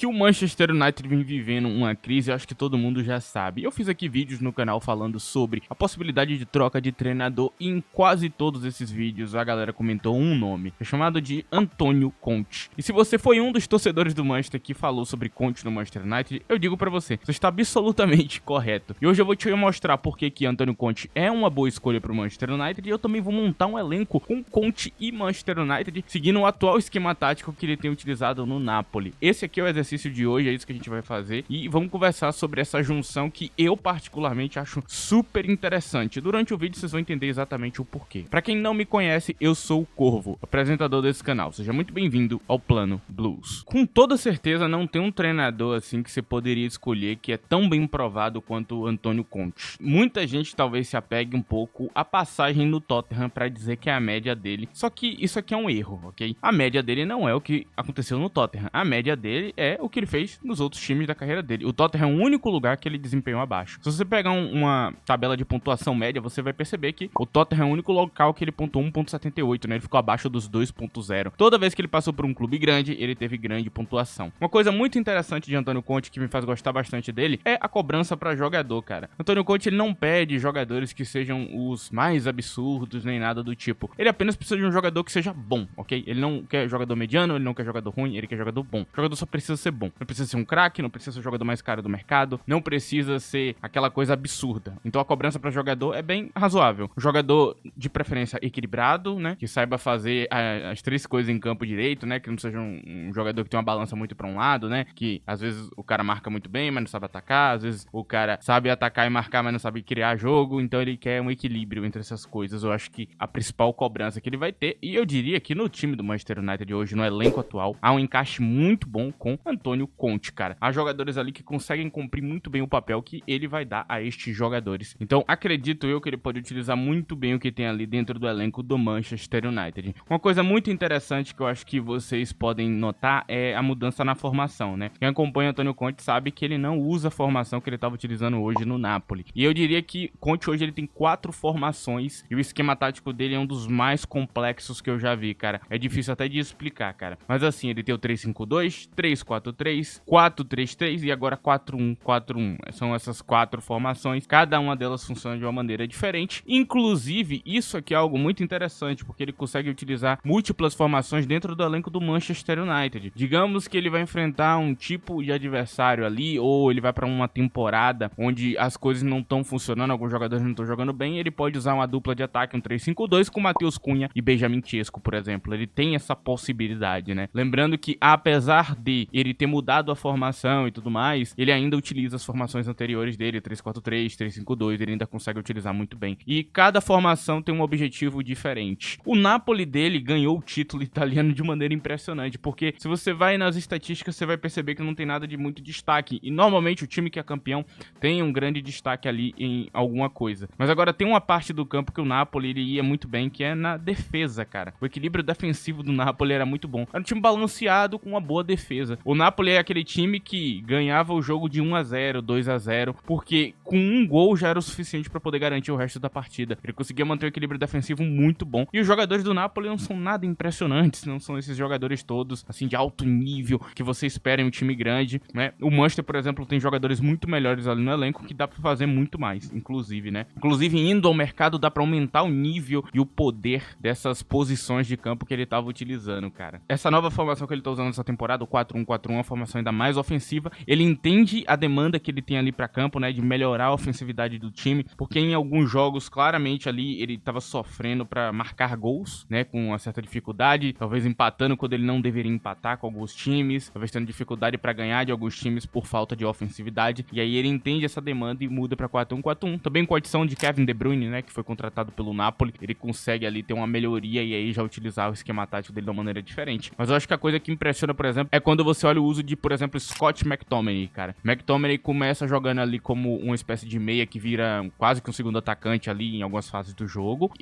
Que o Manchester United vem vivendo uma crise, eu acho que todo mundo já sabe. Eu fiz aqui vídeos no canal falando sobre a possibilidade de troca de treinador e em quase todos esses vídeos a galera comentou um nome, é chamado de Antônio Conte. E se você foi um dos torcedores do Manchester que falou sobre Conte no Manchester United, eu digo pra você está absolutamente correto. E hoje eu vou te mostrar por que Antônio Conte é uma boa escolha pro Manchester United e eu também vou montar um elenco com Conte e Manchester United, seguindo o atual esquema tático que ele tem utilizado no Napoli. Esse aqui é o exercício de hoje, é isso que a gente vai fazer e vamos conversar sobre essa junção que eu particularmente acho super interessante. Durante o vídeo vocês vão entender exatamente o porquê. Pra quem não me conhece, eu sou o Corvo, apresentador desse canal. Seja muito bem-vindo ao Plano Blues. Com toda certeza não tem um treinador assim que você poderia escolher que é tão bem provado quanto o Antônio Conte. Muita gente talvez se apegue um pouco à passagem no Tottenham pra dizer que é a média dele, só que isso aqui é um erro, ok? A média dele não é o que aconteceu no Tottenham, a média dele é o que ele fez nos outros times da carreira dele. O Tottenham é o único lugar que ele desempenhou abaixo. Se você pegar uma tabela de pontuação média, você vai perceber que o Tottenham é o único local que ele pontuou 1.78, né? Ele ficou abaixo dos 2.0. Toda vez que ele passou por um clube grande, ele teve grande pontuação. Uma coisa muito interessante de Antônio Conte que me faz gostar bastante dele é a cobrança para jogador, cara. Antônio Conte, ele não pede jogadores que sejam os mais absurdos, nem nada do tipo. Ele apenas precisa de um jogador que seja bom, ok? Ele não quer jogador mediano, ele não quer jogador ruim, ele quer jogador bom. O jogador só precisa ser bom. Não precisa ser um craque, não precisa ser o jogador mais caro do mercado, não precisa ser aquela coisa absurda. Então a cobrança para jogador é bem razoável. Um jogador de preferência equilibrado, né? Que saiba fazer as três coisas em campo direito, né? Que não seja um jogador que tem uma balança muito para um lado, né? Que às vezes o cara marca muito bem, mas não sabe atacar. Às vezes o cara sabe atacar e marcar, mas não sabe criar jogo. Então ele quer um equilíbrio entre essas coisas. Eu acho que a principal cobrança que ele vai ter, e eu diria que no time do Manchester United hoje, no elenco atual, há um encaixe muito bom com Antônio Conte, cara. Há jogadores ali que conseguem cumprir muito bem o papel que ele vai dar a estes jogadores. Então acredito eu que ele pode utilizar muito bem o que tem ali dentro do elenco do Manchester United. Uma coisa muito interessante que eu acho que vocês podem notar é a mudança na formação, né? Quem acompanha Antônio Conte sabe que ele não usa a formação que ele estava utilizando hoje no Napoli. E eu diria que Conte hoje ele tem 4 formações e o esquema tático dele é um dos mais complexos que eu já vi, cara. É difícil até de explicar, cara. Mas assim, ele tem o 3-5-2, 3-4-3, 4-3-3 e agora 4-1-4-1. São essas 4 formações. Cada uma delas funciona de uma maneira diferente. Inclusive, isso aqui é algo muito interessante, porque ele consegue utilizar múltiplas formações dentro do elenco do Manchester United. Digamos que ele vai enfrentar um tipo de adversário ali, ou ele vai para uma temporada onde as coisas não estão funcionando, alguns jogadores não estão jogando bem, ele pode usar uma dupla de ataque, um 3-5-2 com Matheus Cunha e Benjamin Sesko, por exemplo. Ele tem essa possibilidade, né? Lembrando que, apesar de ele ter mudado a formação e tudo mais, ele ainda utiliza as formações anteriores dele, 3-4-3, 3-5-2, ele ainda consegue utilizar muito bem. E cada formação tem um objetivo diferente. O Napoli dele ganhou o título italiano de maneira impressionante, porque se você vai nas estatísticas, você vai perceber que não tem nada de muito destaque. E normalmente o time que é campeão tem um grande destaque ali em alguma coisa. Mas agora tem uma parte do campo que o Napoli ele ia muito bem, que é na defesa, cara. O equilíbrio defensivo do Napoli era muito bom. Era um time balanceado com uma boa defesa. O Napoli é aquele time que ganhava o jogo de 1-0, 2-0, porque com um gol já era o suficiente para poder garantir o resto da partida. Ele conseguia manter o equilíbrio defensivo muito bom. E os jogadores do Napoli não são nada impressionantes, não são esses jogadores todos, assim, de alto nível, que você espera em um time grande, né? O Manchester, por exemplo, tem jogadores muito melhores ali no elenco que dá pra fazer muito mais, inclusive, né? Inclusive, indo ao mercado, dá pra aumentar o nível e o poder dessas posições de campo que ele tava utilizando, cara. Essa nova formação que ele tá usando nessa temporada, o 4-1-4-1, é uma formação ainda mais ofensiva. Ele entende a demanda que ele tem ali pra campo, né? De melhorar a ofensividade do time, porque em alguns jogos, claramente ali, ele tava sofrendo pra marcar gols, né? Com uma certa dificuldade, talvez empatando quando ele não deveria empatar com alguns times, talvez tendo dificuldade pra ganhar de alguns times por falta de ofensividade, e aí ele entende essa demanda e muda pra 4-1-4-1. Também com a adição de Kevin De Bruyne, né? Que foi contratado pelo Napoli, ele consegue ali ter uma melhoria e aí já utilizar o esquema tático dele de uma maneira diferente. Mas eu acho que a coisa que impressiona, por exemplo, é quando você olha o uso de, por exemplo, Scott McTominay, cara. McTominay começa jogando ali como uma espécie espécie de meia que vira quase que um segundo atacante ali em algumas fases do jogo.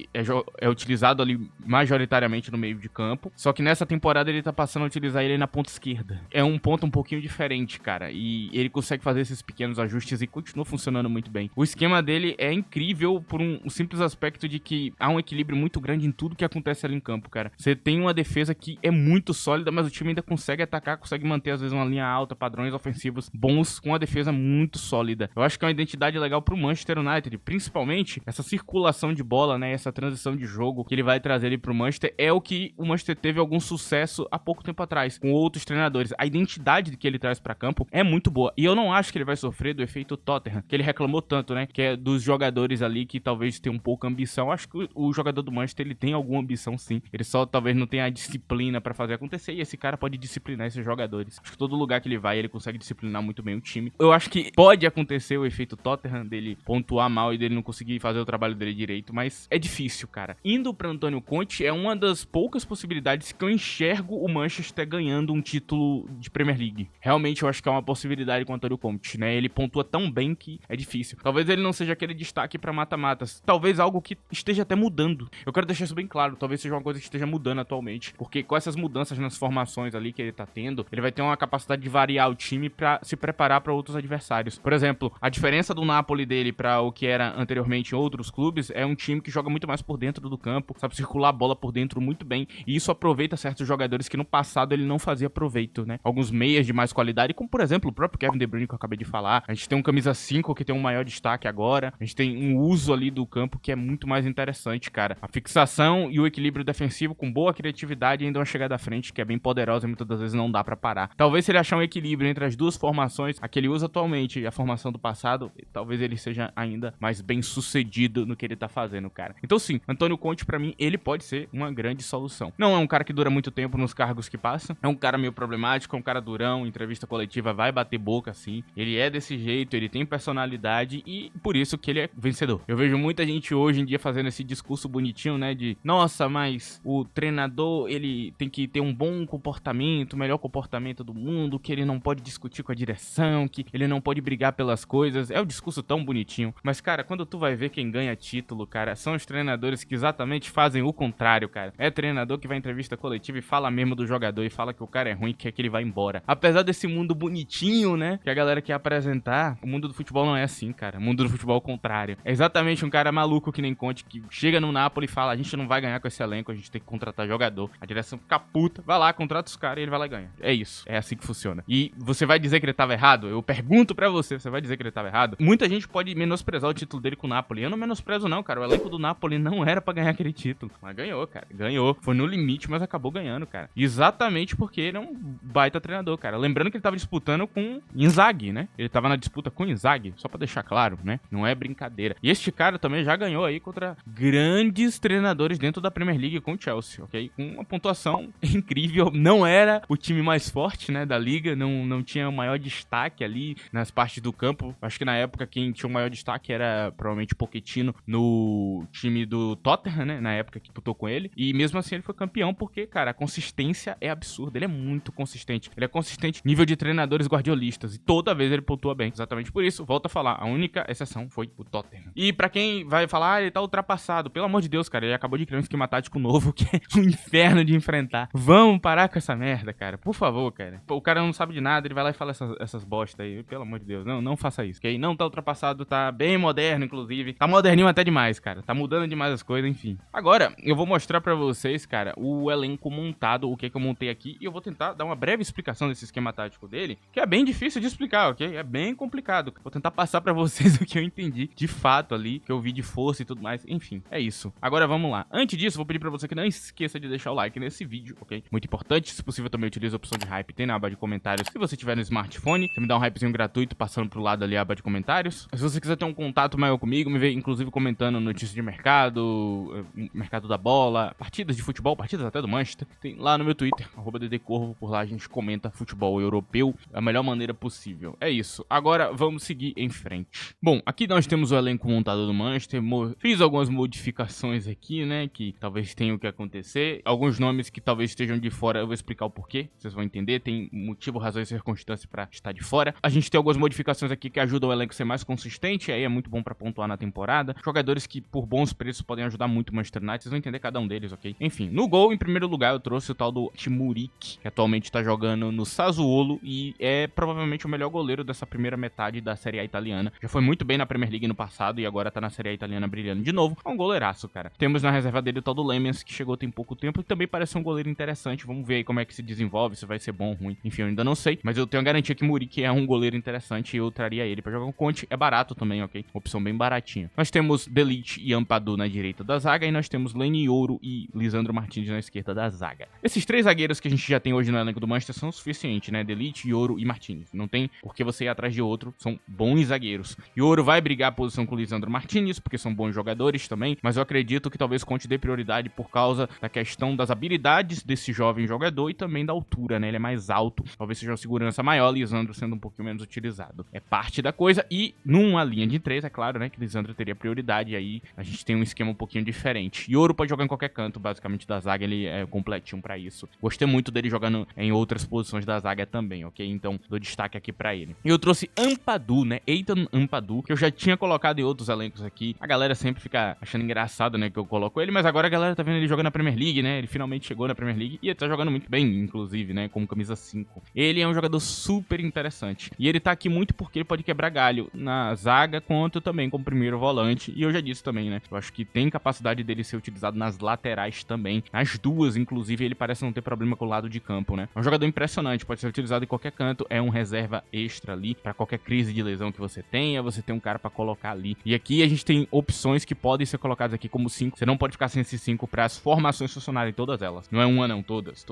É utilizado ali majoritariamente no meio de campo. Só que nessa temporada ele tá passando a utilizar ele na ponta esquerda. É um ponto um pouquinho diferente, cara. E ele consegue fazer esses pequenos ajustes e continua funcionando muito bem. O esquema dele é incrível por um simples aspecto de que há um equilíbrio muito grande em tudo que acontece ali em campo, cara. Você tem uma defesa que é muito sólida, mas o time ainda consegue atacar, consegue manter às vezes uma linha alta, padrões ofensivos bons com uma defesa muito sólida. Eu acho que é uma identidade legal pro Manchester United, principalmente essa circulação de bola, né, essa transição de jogo que ele vai trazer ali pro Manchester é o que o Manchester teve algum sucesso há pouco tempo atrás com outros treinadores. A identidade que ele traz pra campo é muito boa e eu não acho que ele vai sofrer do efeito Tottenham, que ele reclamou tanto, né, que é dos jogadores ali que talvez tenham um pouco ambição. Acho que o jogador do Manchester ele tem alguma ambição sim, ele só talvez não tenha a disciplina pra fazer acontecer e esse cara pode disciplinar esses jogadores. Acho que todo lugar que ele vai ele consegue disciplinar muito bem o time. Eu acho que pode acontecer o efeito Tottenham dele pontuar mal e dele não conseguir fazer o trabalho dele direito, mas é difícil, cara. Indo pra Antônio Conte é uma das poucas possibilidades que eu enxergo o Manchester ganhando um título de Premier League. Realmente eu acho que é uma possibilidade com o Antônio Conte, né? Ele pontua tão bem que é difícil. Talvez ele não seja aquele destaque pra mata-matas. Talvez algo que esteja até mudando. Eu quero deixar isso bem claro. Talvez seja uma coisa que esteja mudando atualmente. Porque com essas mudanças nas formações ali que ele tá tendo, ele vai ter uma capacidade de variar o time pra se preparar pra outros adversários. Por exemplo, a diferença do Napoli dele pra o que era anteriormente em outros clubes é um time que joga muito mais por dentro do campo, sabe circular a bola por dentro muito bem. E isso aproveita certos jogadores que no passado ele não fazia proveito, né? Alguns meias de mais qualidade, como por exemplo o próprio Kevin De Bruyne que eu acabei de falar. A gente tem um camisa 5 que tem um maior destaque agora. A gente tem um uso ali do campo que é muito mais interessante, cara. A fixação e o equilíbrio defensivo com boa criatividade e ainda uma chegada à frente que é bem poderosa e muitas das vezes não dá pra parar. Talvez se ele achar um equilíbrio entre as duas formações, a que ele usa atualmente e a formação do passado, talvez ele seja ainda mais bem sucedido no que ele tá fazendo, cara. Então sim, Antônio Conte pra mim, ele pode ser uma grande solução. Não é um cara que dura muito tempo nos cargos que passa, é um cara meio problemático, é um cara durão, entrevista coletiva vai bater boca assim, ele é desse jeito, ele tem personalidade e por isso que ele é vencedor. Eu vejo muita gente hoje em dia fazendo esse discurso bonitinho, né, de nossa, mas o treinador, ele tem que ter um bom comportamento, o melhor comportamento do mundo, que ele não pode discutir com a direção, que ele não pode brigar pelas coisas. É um discurso tão bonitinho, mas cara, quando tu vai ver quem ganha título, cara, são os treinadores que exatamente fazem o contrário, cara. É treinador que vai em entrevista coletiva e fala mesmo do jogador e fala que o cara é ruim, que quer que ele vá embora. Apesar desse mundo bonitinho, né, que a galera quer apresentar, o mundo do futebol não é assim, cara. O mundo do futebol é o contrário. É exatamente um cara maluco que nem Conte, que chega no Napoli e fala, a gente não vai ganhar com esse elenco, a gente tem que contratar jogador. A direção fica puta, vai lá, contrata os caras e ele vai lá e ganha. É isso. É assim que funciona. E você vai dizer que ele tava errado? Eu pergunto pra você, você vai dizer que ele tava errado? Muita gente pode menosprezar o título dele com o Napoli. Eu não menosprezo não, cara. O elenco do Napoli não era pra ganhar aquele título. Mas ganhou, cara. Ganhou. Foi no limite, mas acabou ganhando, cara. Exatamente porque ele é um baita treinador, cara. Lembrando que ele tava disputando com Inzaghi, né? Ele tava na disputa com Inzaghi, só pra deixar claro, né? Não é brincadeira. E este cara também já ganhou aí contra grandes treinadores dentro da Premier League com o Chelsea, ok? Com uma pontuação incrível. Não era o time mais forte, né, da liga. Não tinha o maior destaque ali nas partes do campo. Acho que na época quem tinha o maior destaque era provavelmente Pochettino no time do Tottenham, né? Na época que disputou com ele. E mesmo assim ele foi campeão porque, cara, a consistência é absurda. Ele é muito consistente. Ele é consistente nível de treinadores guardiolistas. E toda vez ele pontua bem. Exatamente por isso, volto a falar, a única exceção foi o Tottenham. E pra quem vai falar, ele tá ultrapassado. Pelo amor de Deus, cara, ele acabou de criar um esquema tático novo que é um inferno de enfrentar. Vamos parar com essa merda, cara. Por favor, cara. Pô, o cara não sabe de nada, ele vai lá e fala essas bosta aí. Pelo amor de Deus, não faça isso, ok? Não tá ultrapassado, tá bem moderno, inclusive. Tá moderninho até demais, cara. Tá mudando demais as coisas, enfim. Agora, eu vou mostrar pra vocês, cara, o elenco montado, o que eu montei aqui. E eu vou tentar dar uma breve explicação desse esquema tático dele, que é bem difícil de explicar, ok? É bem complicado. Vou tentar passar pra vocês o que eu entendi de fato ali, que eu vi de força e tudo mais. Enfim, é isso. Agora vamos lá. Antes disso, vou pedir pra você que não esqueça de deixar o like nesse vídeo, ok? Muito importante. Se possível, também utilize a opção de hype. Tem na aba de comentários. Se você tiver no smartphone, você me dá um hypezinho gratuito passando pro lado ali a aba de comentários. Se você quiser ter um contato maior comigo, me vê inclusive comentando notícias de mercado, mercado da bola, partidas de futebol, partidas até do Manchester, tem lá no meu Twitter, @ddcorvo. Por lá a gente comenta futebol europeu da melhor maneira possível. É isso. Agora vamos seguir em frente. Bom, aqui nós temos o elenco montado do Manchester. Fiz algumas modificações aqui, né, que talvez tenham que acontecer. Alguns nomes que talvez estejam de fora, eu vou explicar o porquê, vocês vão entender. Tem motivo, razão e circunstância pra estar de fora. A gente tem algumas modificações aqui que ajudam o elenco elenco ser mais consistente, aí é muito bom pra pontuar na temporada. Jogadores que por bons preços podem ajudar muito o Manchester United, vocês vão entender cada um deles, ok? Enfim, no gol, em primeiro lugar, eu trouxe o tal do Timuric, que atualmente tá jogando no Sassuolo e é provavelmente o melhor goleiro dessa primeira metade da Série A italiana. Já foi muito bem na Premier League no passado e agora tá na Série A italiana brilhando de novo. É um goleiraço, cara. Temos na reserva dele o tal do Lemens, que chegou tem pouco tempo e também parece um goleiro interessante. Vamos ver aí como é que se desenvolve, se vai ser bom ou ruim. Enfim, eu ainda não sei, mas eu tenho a garantia que Muric é um goleiro interessante e eu traria ele pra jogar com o Conte. É barato também, ok? Opção bem baratinha. Nós temos De Ligt e Ampadu na direita da zaga e nós temos Leny Yoro e Lisandro Martins na esquerda da zaga. Esses três zagueiros que a gente já tem hoje no elenco do Manchester são suficientes, né? De Ligt, Yoro e Martins. Não tem por que você ir atrás de outro, são bons zagueiros. Yoro vai brigar a posição com o Lisandro Martins, porque são bons jogadores também, mas eu acredito que talvez Conte dê prioridade por causa da questão das habilidades desse jovem jogador e também da altura, né? Ele é mais alto, talvez seja uma segurança maior, Lisandro sendo um pouquinho menos utilizado. É parte da coisa e numa linha de três, é claro, né, que Lisandro teria prioridade, e aí a gente tem um esquema um pouquinho diferente. Yoro pode jogar em qualquer canto, basicamente, da zaga, ele é completinho pra isso. Gostei muito dele jogando em outras posições da zaga também, ok? Então, dou destaque aqui pra ele. E eu trouxe Ampadu, né? Ethan Ampadu, que eu já tinha colocado em outros elencos aqui. A galera sempre fica achando engraçado, né, que eu coloco ele, mas agora a galera tá vendo ele jogando na Premier League, né? Ele finalmente chegou na Premier League e ele tá jogando muito bem, inclusive, né, como camisa 5. Ele é um jogador super interessante. E ele tá aqui muito porque ele pode quebrar galho na zaga, quanto também como primeiro volante. E eu já disse também, né? Eu acho que tem capacidade dele ser utilizado nas laterais também. As duas, inclusive, ele parece não ter problema com o lado de campo, né? É um jogador impressionante, pode ser utilizado em qualquer canto. É um reserva extra ali pra qualquer crise de lesão que você tenha. Você tem um cara pra colocar ali. E aqui a gente tem opções que podem ser colocadas aqui como 5. Você não pode ficar sem esses 5 para as formações funcionarem todas elas. Não é uma não, todas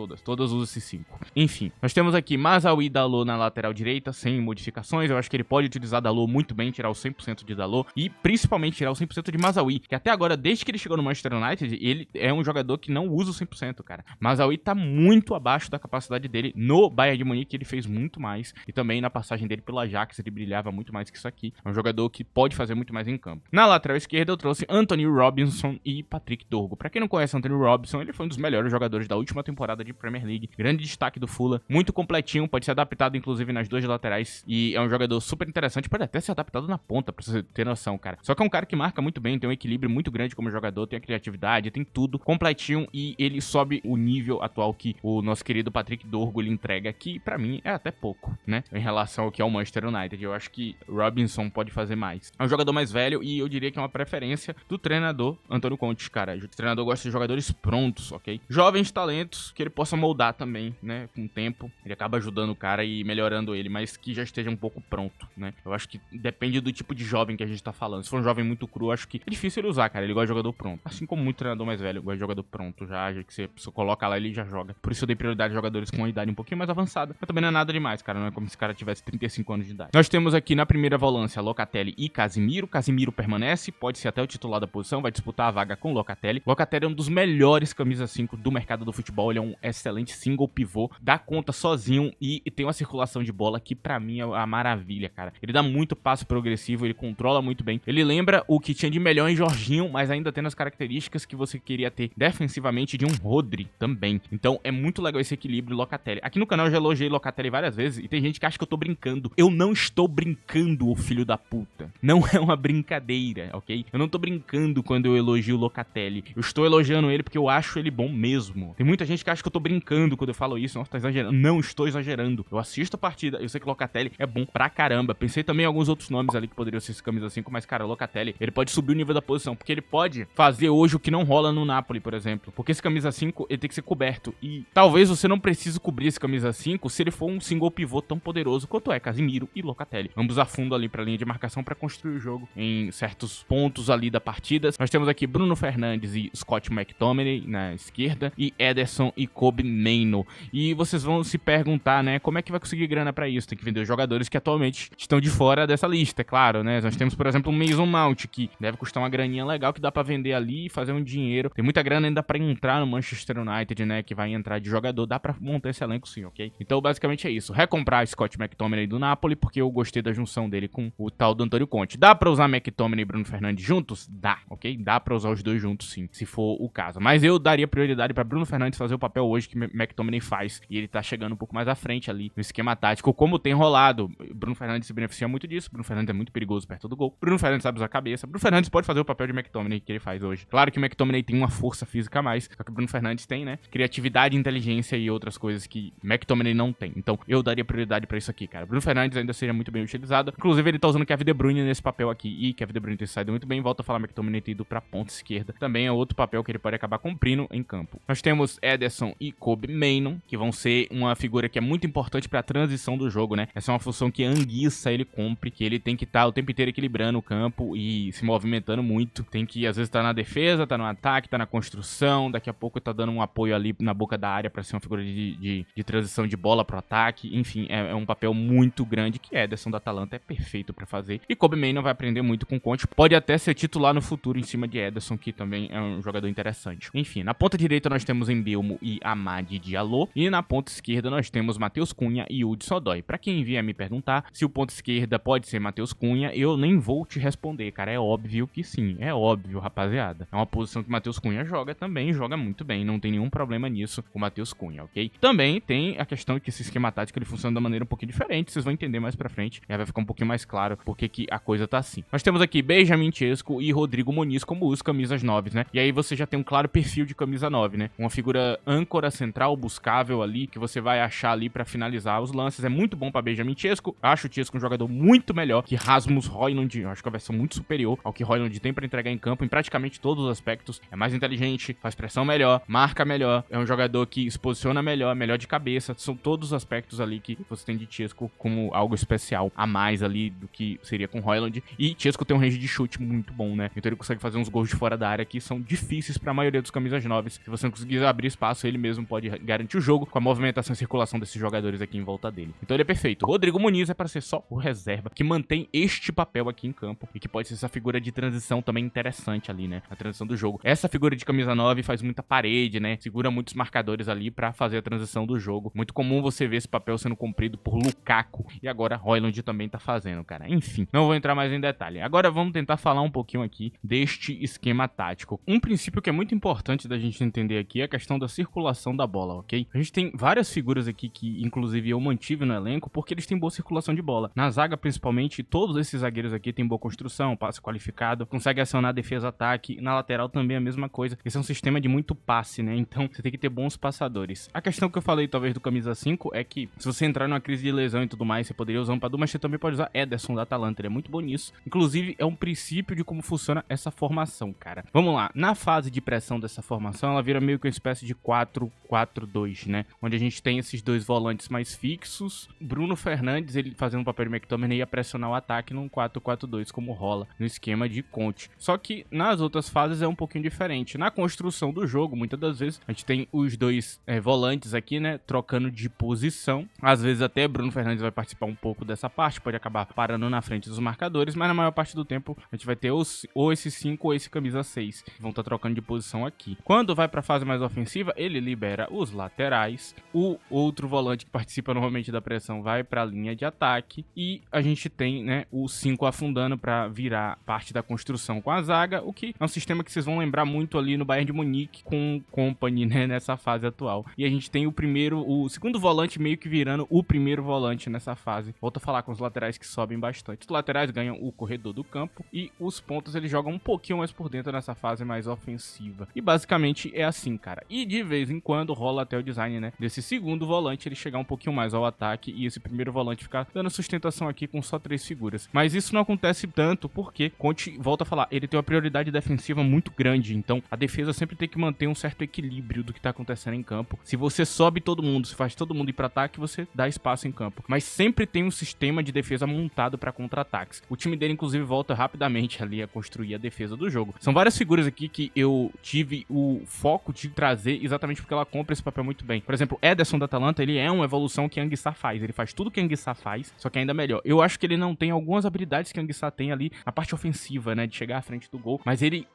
usam esses 5. Enfim, nós temos aqui Mazraoui Dalot na lateral direita, sem modificações. Eu acho que ele pode utilizar Dalot muito bem, tirar o 100% de Dalot e principalmente tirar o 100% de Mazraoui, que até agora, desde que ele chegou no Manchester United, ele é um jogador que não usa o 100%, cara. Mazraoui tá muito abaixo da capacidade dele. No Bayern de Munique ele fez muito mais e também na passagem dele pelo Ajax ele brilhava muito mais que isso aqui. É um jogador que pode fazer muito mais em campo. Na lateral esquerda eu trouxe Anthony Robinson e Patrick Dorgo. Pra quem não conhece Anthony Robinson, ele foi um dos melhores jogadores da última temporada de Premier League. Grande destaque do Fulham, muito completinho, pode ser adaptado inclusive nas duas laterais e é um jogador super interessante, pode até ser adaptado na ponta, pra você ter noção, cara. Só que é um cara que marca muito bem, tem um equilíbrio muito grande como jogador, tem a criatividade, tem tudo completinho e ele sobe o nível atual que o nosso querido Patrick Dorgo ele entrega, que pra mim é até pouco, né, em relação ao que é o Manchester United. Eu acho que Robinson pode fazer mais. É um jogador mais velho e eu diria que é uma preferência do treinador Antônio Conte, cara. O treinador gosta de jogadores prontos, ok? Jovens talentos que ele possa moldar também, né, com o tempo. Ele acaba ajudando o cara e melhorando ele, mas que já esteja um pouco pronto, né? Eu acho que depende do tipo de jovem que a gente tá falando. Se for um jovem muito cru, acho que é difícil ele usar, cara. Ele gosta de jogador pronto. Assim como muito treinador mais velho gosta de jogador pronto já que você coloca lá, ele já joga. Por isso eu dei prioridade a jogadores com uma idade um pouquinho mais avançada. Mas também não é nada demais, cara. Não é como se esse cara tivesse 35 anos de idade. Nós temos aqui na primeira volância Locatelli e Casemiro. Casemiro permanece, pode ser até o titular da posição, vai disputar a vaga com Locatelli. Locatelli é um dos melhores camisa 5 do mercado do futebol. Ele é um excelente single pivô, dá conta sozinho e tem uma circulação de bola que pra mim é a maravilha, cara. Ele dá muito passe progressivo, ele controla muito bem. Ele lembra o que tinha de melhor em Jorginho, mas ainda tendo as características que você queria ter defensivamente de um Rodri também. Então é muito legal esse equilíbrio Locatelli. Aqui no canal eu já elogiei Locatelli várias vezes e tem gente que acha que eu tô brincando. Eu não estou brincando, ô filho da puta. Não é uma brincadeira, ok? Eu não tô brincando quando eu elogio o Locatelli. Eu estou elogiando ele porque eu acho ele bom mesmo. Tem muita gente que acha que eu tô brincando quando eu falo isso. Nossa, tá exagerando. Não estou exagerando. Eu assisto a partida, eu sei que o Locatelli é bom pra caramba. Pensei também em alguns outros nomes ali que poderiam ser esse camisa 5, mas cara, o Locatelli, ele pode subir o nível da posição, porque ele pode fazer hoje o que não rola no Napoli, por exemplo. Porque esse camisa 5, ele tem que ser coberto. E talvez você não precise cobrir esse camisa 5 se ele for um single pivô tão poderoso quanto é Casemiro e Locatelli. Ambos a fundo ali pra linha de marcação pra construir o jogo em certos pontos ali da partida. Nós temos aqui Bruno Fernandes e Scott McTominay na esquerda e Ederson e Kobe Mainoo. E vocês vão se perguntar, né, como é que vai conseguir grana pra isso? Tem que vender os jogadores que atualmente estão de fora dessa lista, é claro, né? Nós temos, por exemplo, o Mason Mount, que deve custar uma graninha legal que dá pra vender ali e fazer um dinheiro. Tem muita grana ainda pra entrar no Manchester United, né, que vai entrar de jogador. Dá pra montar esse elenco sim, ok? Então, basicamente é isso. Recomprar Scott McTominay do Napoli, porque eu gostei da junção dele com o tal do Antônio Conte. Dá pra usar McTominay e Bruno Fernandes juntos? Dá, ok? Dá pra usar os dois juntos sim, se for o caso. Mas eu daria prioridade pra Bruno Fernandes fazer o papel hoje que McTominay faz. E ele tá chegando um pouco mais à frente ali no esquema tático, como tem rolado. Bruno Fernandes se beneficia muito disso. Bruno Fernandes é muito perigoso perto do gol. Bruno Fernandes sabe usar a cabeça. Bruno Fernandes pode fazer o papel de McTominay que ele faz hoje. Claro que o McTominay tem uma força física a mais, só que o Bruno Fernandes tem, né, criatividade, inteligência e outras coisas que McTominay não tem. Então, eu daria prioridade pra isso aqui, cara. Bruno Fernandes ainda seria muito bem utilizado. Inclusive, ele tá usando Kevin De Bruyne nesse papel aqui. E Kevin De Bruyne tem saído muito bem. Volta a falar, McTominay tem ido pra ponta esquerda. Também é outro papel que ele pode acabar cumprindo em campo. Nós temos Ederson e Kobe Mainoo, que vão ser uma figura que é muito importante pra transição do jogo, né? Essa é uma função que Anguissa ele cumpre, que ele tem que estar o tempo inteiro equilibrando o campo e se movimentando muito. Tem que, às vezes, tá na defesa, tá no ataque, tá na construção. Daqui a pouco tá dando um apoio ali na boca da área pra ser uma figura de transição de bola pro ataque. Enfim, é um papel muito grande que Ederson da Atalanta é perfeito pra fazer. E Kobe Mainoo vai aprender muito com o Conte. Pode até ser titular no futuro em cima de Ederson, que também é um jogador interessante. Enfim, na ponta direita nós temos Mbeumo e Amad Diallo. E na ponta esquerda nós temos Matheus Cunha e Hudson Odoi. Pra quem vier me perguntar se o ponta esquerda pode ser Matheus Cunha, eu nem vou te responder, cara. É óbvio que sim. É óbvio, rapaziada. É uma posição que o Matheus Cunha joga também, joga muito bem. Não tem nenhum problema nisso com o Matheus Cunha, ok? Também tem a questão de que esse esquema tático ele funciona de uma maneira um pouquinho diferente. Vocês vão entender mais pra frente. E aí vai ficar um pouquinho mais claro porque que a coisa tá assim. Nós temos aqui Benjamin Sesko e Rodrigo Muniz como os camisas 9, né? E aí você já tem um claro perfil de camisa 9, né? Uma figura âncora central, buscável ali, que você vai achar ali pra finalizar os lances. É muito bom pra Benjamin Sesko. Acho o Sesko um jogador muito melhor que Rasmus Højlund. Eu acho que é a versão muito superior ao que Højlund tem pra entregar em campo em praticamente todos os aspectos. É mais inteligente, faz pressão melhor, marca melhor. É um jogador que se posiciona melhor, melhor de cabeça. São todos os aspectos ali que você tem de Sesko como algo especial a mais ali do que seria com Højlund. E Sesko tem um range de chute muito bom, né? Então ele consegue fazer uns gols de fora da área que são difíceis pra maioria dos camisas 9. Se você não conseguir abrir espaço, ele mesmo pode garantir o jogo com a movimentação e circulação desses jogadores aqui em volta dele. Então ele é perfeito. Rodrigo Muniz é para ser só o reserva, que mantém este papel aqui em campo e que pode ser essa figura de transição também interessante ali, né? A transição do jogo. Essa figura de camisa 9 faz muita parede, né? Segura muitos marcadores ali pra fazer a transição do jogo. Muito comum você ver esse papel sendo cumprido por Lukaku e agora Højlund também tá fazendo, cara. Enfim, não vou entrar mais em detalhe. Agora vamos tentar falar um pouquinho aqui deste esquema tático. Um princípio que é muito importante da gente entender aqui é a questão da circulação da bola, ok? A gente tem várias figuras aqui que, inclusive, eu mantive no elenco porque eles têm boa circulação de bola. Na zaga, principalmente, todos esses zagueiros aqui têm boa construção, passe qualificado, consegue acionar defesa-ataque. Na lateral também é a mesma coisa. Esse é um sistema de muito passe, né? Então, você tem que ter bons passadores. A questão que eu falei, talvez, do camisa 5 é que se você entrar numa crise de lesão e tudo mais, você poderia usar um Padu, mas você também pode usar Ederson da Atalanta. Ele é muito bom nisso. Inclusive, é um princípio de como funciona essa formação, cara. Vamos lá. Na fase de pressão dessa formação, ela vira meio que uma espécie de 4-4-2, né? Onde a gente tem esses dois volantes mais fixos. Bruno Fernandes, ele fazendo o papel de McTominay, ia pressionar o ataque num 4-4-2, como rola no esquema de Conte. Só que nas outras fases é um pouquinho diferente. Na construção do jogo, muitas das vezes, a gente tem os dois volantes aqui, né? Trocando de posição. Às vezes até Bruno Fernandes vai participar um pouco dessa parte, pode acabar parando na frente dos marcadores, mas na maior parte do tempo a gente vai ter ou esse 5 ou esse camisa 6, que vão estar trocando de posição aqui. Quando vai para a fase mais ofensiva, ele libera os laterais, o outro volante que participa normalmente da pressão vai para a linha de ataque e a gente tem, né, o 5 afundando para virar parte da construção com a zaga, o que é um sistema que vocês vão lembrar muito ali no Bayern de Munique com o Kompany, né, nessa fase atual. E a gente tem o segundo volante meio que virando o primeiro volante nessa fase. Volto a falar com os laterais que sobem bastante. Os laterais ganham o corredor do campo e os pontos eles jogam um pouquinho mais por dentro nessa fase mais ofensiva. E basicamente é assim, cara. E de vez em quando rola até o design, né, desse segundo volante ele chegar um pouquinho mais ao ataque e esse primeiro volante ficar dando sustentação aqui com só 3 figuras. Mas isso não acontece tanto porque Conte, volta a falar, ele tem uma prioridade defensiva muito grande, então a defesa sempre tem que manter um certo equilíbrio do que tá acontecendo em campo. Se você sobe todo mundo, se faz todo mundo ir para ataque, você dá espaço em campo. Mas sempre tem um sistema de defesa montado para contra-ataques. O time dele, inclusive, volta rapidamente ali a construir a defesa do jogo. São várias figuras aqui que eu tive o foco de trazer exatamente porque ela compra esse papel muito bem. Por exemplo, Ederson da Atalanta, ele é uma evolução que Anguissa faz. Ele faz tudo que Anguissa faz, só que ainda melhor. Eu acho que ele não tem algumas habilidades que Anguissa tem ali na parte ofensiva, né, de chegar à frente do gol, mas ele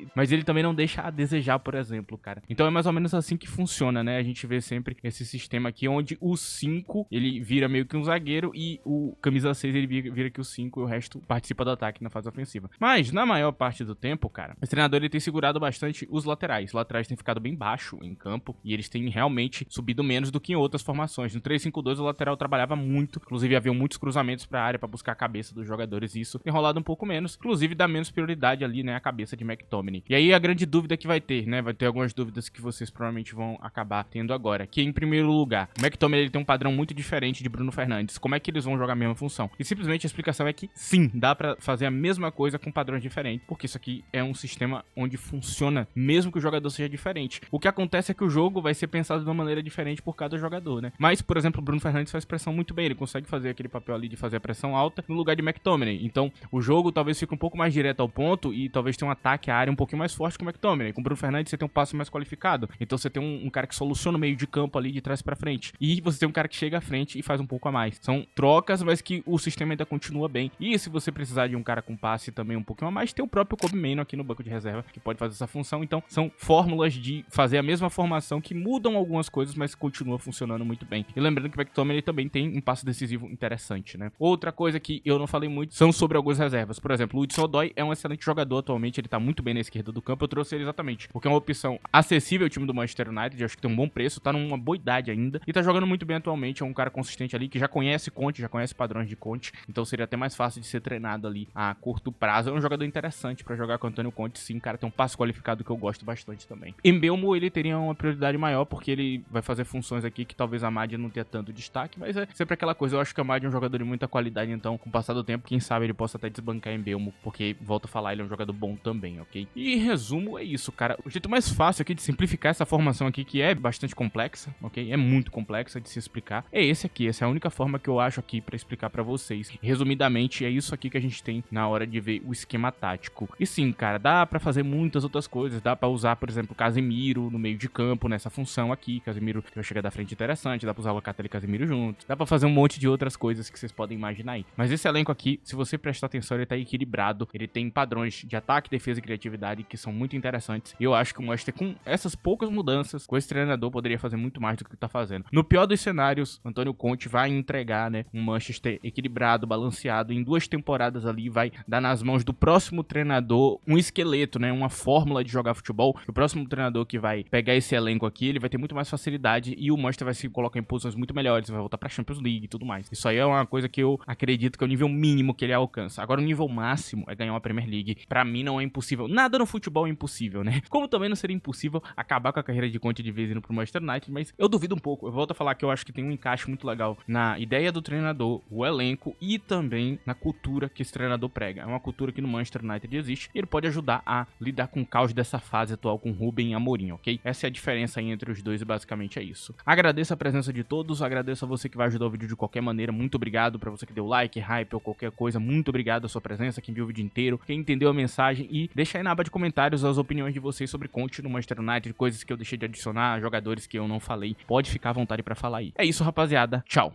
também não deixa a desejar, por exemplo, cara. Então é mais ou menos assim que funciona, né? A gente vê sempre esse sistema aqui onde o 5, ele vira meio que um zagueiro e o camisa 6, ele vira que o 5 e o resto participa do ataque na fase ofensiva. Mas na maior parte do tempo, cara, esse treinador ele tem segurado bastante os laterais. Os laterais têm ficado bem baixo em campo e eles têm realmente subido menos do que em outras formações. No 3-5-2 o lateral trabalhava muito, inclusive havia muitos muitos cruzamentos pra área pra buscar a cabeça dos jogadores, e isso tem rolado um pouco menos, inclusive dá menos prioridade ali, né, a cabeça de McTominay. E aí a grande dúvida que vai ter, né, vai ter algumas dúvidas que vocês provavelmente vão acabar tendo agora, que em primeiro lugar, o McTominay ele tem um padrão muito diferente de Bruno Fernandes, como é que eles vão jogar a mesma função? E simplesmente a explicação é que sim, dá pra fazer a mesma coisa com padrões diferentes, porque isso aqui é um sistema onde funciona mesmo que o jogador seja diferente. O que acontece é que o jogo vai ser pensado de uma maneira diferente por cada jogador, né? Mas, por exemplo, o Bruno Fernandes faz pressão muito bem, ele consegue fazer aquele papel ali de fazer a pressão alta no lugar de McTominay. Então, o jogo talvez fique um pouco mais direto ao ponto e talvez tenha um ataque à área um pouquinho mais forte que o McTominay. Com o Bruno Fernandes você tem um passe mais qualificado, então você tem um cara que soluciona o meio de campo ali de trás pra frente. E você tem um cara que chega à frente e faz um pouco a mais. São trocas, mas que o sistema ainda continua bem. E se você precisar de um cara com passe também um pouquinho a mais, tem o próprio Kobe Mainoo aqui no banco de reserva que pode fazer essa função. Então, são fórmulas de fazer a mesma formação que mudam algumas coisas, mas continua funcionando muito bem. E lembrando que o McTominay também tem um passe decisivo interessante, né? Outra coisa que eu não falei muito são sobre algumas reservas. Por exemplo, o Hudson-Odoi é um excelente jogador atualmente, ele tá muito bem na esquerda do campo. Eu trouxe ele exatamente porque é uma opção acessível ao time do Manchester United, eu acho que tem um bom preço, tá numa boa idade ainda e tá jogando muito bem atualmente. É um cara consistente ali que já conhece Conte, já conhece padrões de Conte, então seria até mais fácil de ser treinado ali a curto prazo. É um jogador interessante pra jogar com o Antônio Conte, sim, cara, tem um passe qualificado que eu gosto bastante também. Mbeumo, ele teria uma prioridade maior porque ele vai fazer funções aqui que talvez a Amad não tenha tanto destaque, mas é sempre aquela coisa, eu acho que a Amad é um jogador de muita qualidade, então com o passar do tempo, quem sabe ele possa até desbancar Mbeumo, porque, volto a falar, ele é um jogador bom também, ok? E em resumo, é isso, cara. O jeito mais fácil aqui de simplificar essa formação aqui, que é bastante complexa, ok? É muito complexa de se explicar, é esse aqui. Essa é a única forma que eu acho aqui pra explicar pra vocês. Resumidamente, é isso aqui que a gente tem na hora de ver o esquema tático. E sim, cara, dá pra fazer muitas outras coisas, dá pra usar, por exemplo, Casemiro no meio de campo, nessa função aqui, Casemiro que vai chegar da frente interessante, dá pra usar o Locatelli e Casemiro juntos, dá pra fazer um monte de outras coisas que vocês podem imaginar aí. Mas esse elenco aqui, se você prestar atenção, ele tá equilibrado, ele tem padrões de ataque, defesa e criatividade que são muito interessantes, e eu acho que o Manchester, com essas poucas mudanças, com esse treinador, poderia fazer muito mais do que ele tá fazendo. No pior dos cenários, Antônio Conte vai entregar, né, um Manchester equilibrado, balanceado, em 2 temporadas ali, vai dar nas mãos do próximo treinador um esqueleto, né, uma fórmula de jogar futebol. O próximo treinador que vai pegar esse elenco aqui, ele vai ter muito mais facilidade e o Manchester vai se colocar em posições muito melhores, vai voltar pra Champions League e tudo mais. Isso aí é uma coisa que eu acredito que é o nível mínimo que ele alcança. Agora, o nível máximo é ganhar uma Premier League. Pra mim, não é impossível. Nada no futebol é impossível, né? Como também não seria impossível acabar com a carreira de Conte de vez indo pro Manchester United, mas eu duvido um pouco. Eu volto a falar que eu acho que tem um encaixe muito legal na ideia do treinador, o elenco e também na cultura que esse treinador prega. É uma cultura que no Manchester United existe e ele pode ajudar a lidar com o caos dessa fase atual com Ruben e Amorim, ok? Essa é a diferença aí entre os dois e basicamente é isso. Agradeço a presença de todos, agradeço a você que vai ajudar o vídeo de qualquer maneira, muito obrigado pra você que deu like, hype ou qualquer coisa, muito obrigado a sua presença, quem viu o vídeo inteiro, quem entendeu a mensagem e deixa aí na aba de comentários as opiniões de vocês sobre Conte no Manchester United, coisas que eu deixei de adicionar, jogadores que eu não falei, pode ficar à vontade pra falar aí. É isso, rapaziada, tchau!